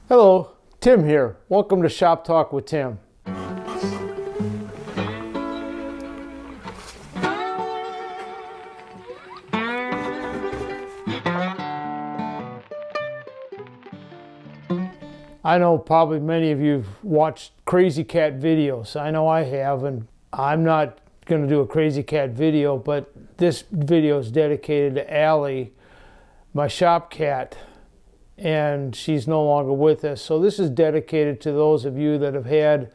Hello, Tim here. Welcome to Shop Talk with Tim. I know probably many of you have watched Crazy Cat videos. I know I have, and I'm not going to do a Crazy Cat video, but this video is dedicated to Allie, my shop cat, and she's no longer with us. So this is dedicated to those of you that have had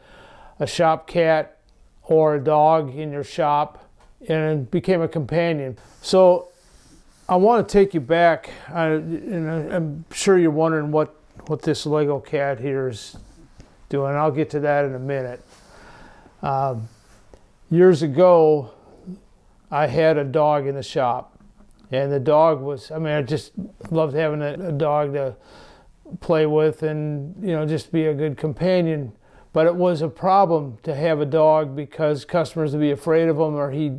a shop cat or a dog in your shop and became a companion. So I want to take you back, and I'm sure you're wondering what this Lego cat here is doing. I'll get to that in a minute. Years ago, I had a dog in the shop, and the dog was, I just loved having a dog to play with and, just be a good companion. But it was a problem to have a dog because customers would be afraid of him, or he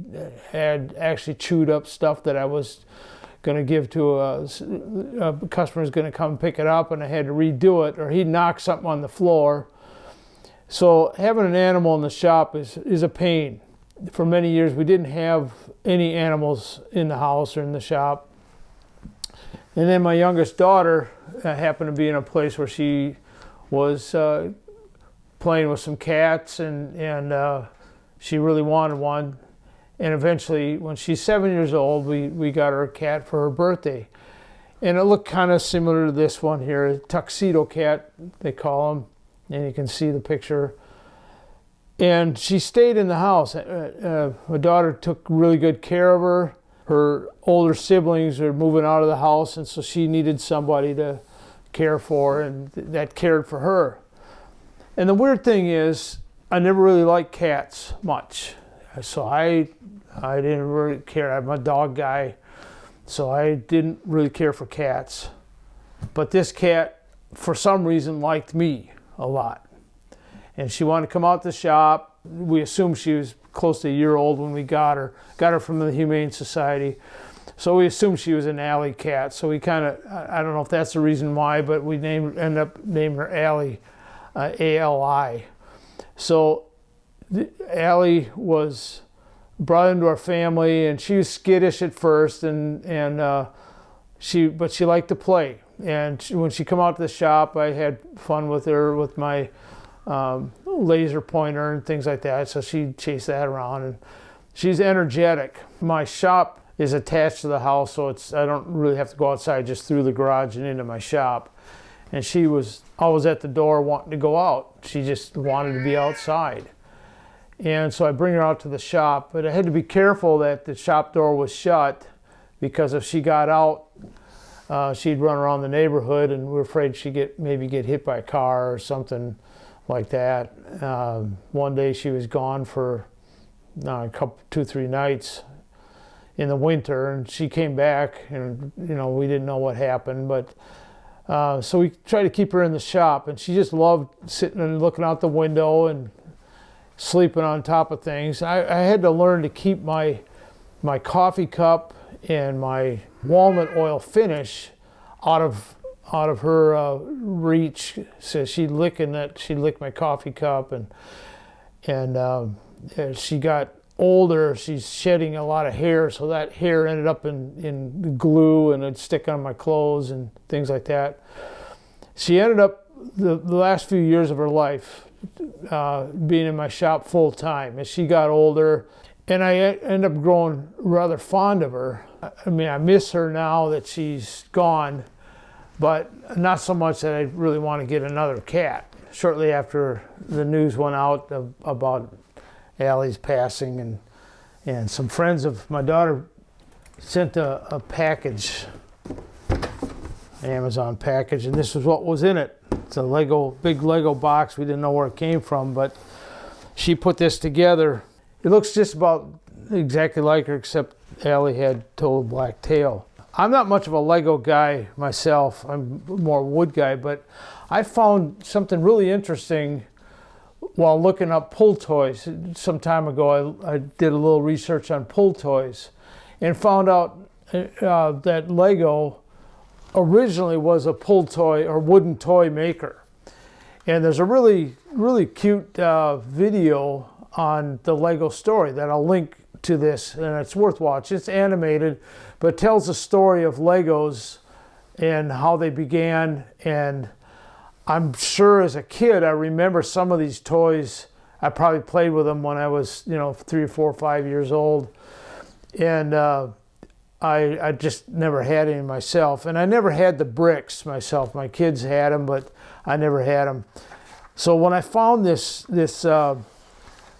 had actually chewed up stuff that I was going to give to a customer's going to come pick it up, and I had to redo it, or he'd knock something on the floor. So having an animal in the shop is a pain. For many years, we didn't have any animals in the house or in the shop. And then my youngest daughter happened to be in a place where she was playing with some cats, and she really wanted one. And eventually, when she's 7 years old, we got her a cat for her birthday. And it looked kind of similar to this one here, a tuxedo cat, they call them. And you can see the picture. And she stayed in the house. My daughter took really good care of her. Her older siblings are moving out of the house, and so she needed somebody to care for, and that cared for her. And the weird thing is, I never really liked cats much. So I didn't really care. I'm a dog guy, so I didn't really care for cats. But this cat, for some reason, liked me a lot. And she wanted to come out to the shop. We assumed she was close to a year old when we got her. Got her from the Humane Society. So we assumed she was an Allie cat. So we kind of, I don't know if that's the reason why, but we ended up naming her Allie, A-L-I. So Allie was brought into our family, and she was skittish at first, but she liked to play. And when she come out to the shop, I had fun with her with my laser pointer and things like that. So she'd chase that around, and she's energetic. My shop is attached to the house, so I don't really have to go outside, just through the garage and into my shop. And she was always at the door wanting to go out. She just wanted to be outside. And so I bring her out to the shop, but I had to be careful that the shop door was shut, because if she got out, she'd run around the neighborhood, and we're afraid she'd maybe get hit by a car or something like that. One day she was gone for a couple, 2-3 nights in the winter, and she came back, and we didn't know what happened, but so we tried to keep her in the shop, and she just loved sitting and looking out the window and sleeping on top of things. I had to learn to keep my coffee cup and my walnut oil finish out of her reach. So she'd lick my coffee cup, and as she got older, she's shedding a lot of hair, so that hair ended up in glue, and it'd stick on my clothes and things like that. She ended up the last few years of her life being in my shop full time. As she got older, and I ended up growing rather fond of her. I miss her now that she's gone, but not so much that I really want to get another cat. Shortly after the news went out about Allie's passing, and some friends of my daughter sent a package, an Amazon package, and this is what was in it. It's a big Lego box. We didn't know where it came from, but she put this together. It looks just about exactly like her, except Allie had total black tail. I'm not much of a Lego guy myself. I'm more a wood guy, but I found something really interesting while looking up pull toys. Some time ago, I did a little research on pull toys and found out that Lego originally was a pull toy or wooden toy maker. And there's a really, really cute video on the Lego story that I'll link to this, and it's worth watching. It's animated, but it tells the story of Legos and how they began. And I'm sure as a kid, I remember some of these toys. I probably played with them when I was, 3 or 4 or 5 years old. And I just never had any myself. And I never had the bricks myself. My kids had them, but I never had them. So when I found this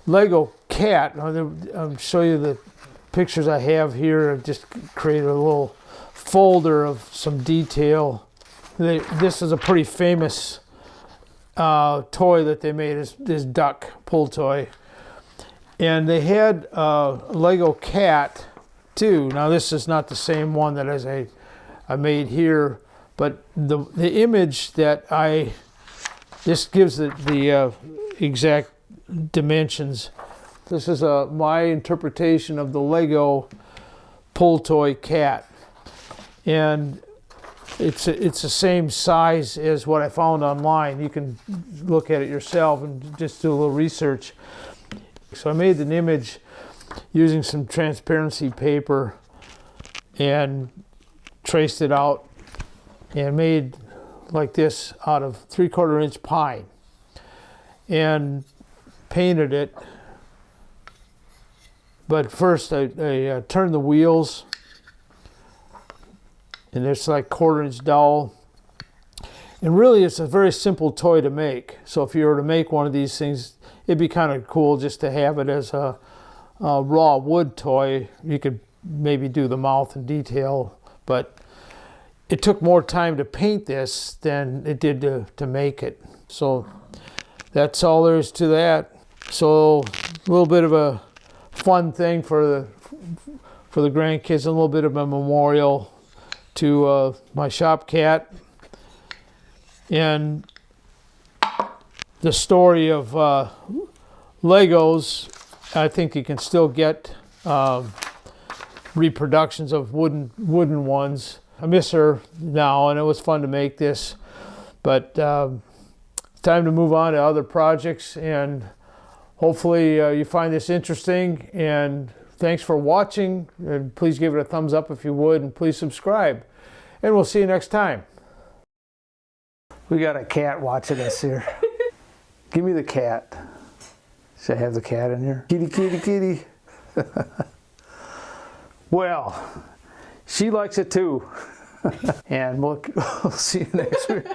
Lego cat, I'll show you the pictures I have here. I just created a little folder of some detail. This is a pretty famous toy that they made, this duck pull toy. And they had a Lego cat too. Now this is not the same one that I made here, but the image that this gives the exact dimensions. This is my interpretation of the Lego pull toy cat, and it's the same size as what I found online. You can look at it yourself and just do a little research. So I made an image using some transparency paper and traced it out and made like this out of 3/4 inch pine and painted it. But first I turned the wheels, and it's like 1/4 inch dowel. And really it's a very simple toy to make. So if you were to make one of these things, it'd be kind of cool just to have it as a raw wood toy. You could maybe do the mouth in detail, but it took more time to paint this than it did to make it. So that's all there is to that. So a little bit of a fun thing for the grandkids, and a little bit of a memorial to my shop cat. And the story of Legos, I think you can still get reproductions of wooden ones. I miss her now, and it was fun to make this, but it's time to move on to other projects, and hopefully you find this interesting. And thanks for watching, and please give it a thumbs up if you would, and please subscribe, and we'll see you next time. We got a cat watching us here. Give me the cat. Should I have the cat in here? Kitty, kitty, kitty. Well, she likes it too. And we'll see you next week.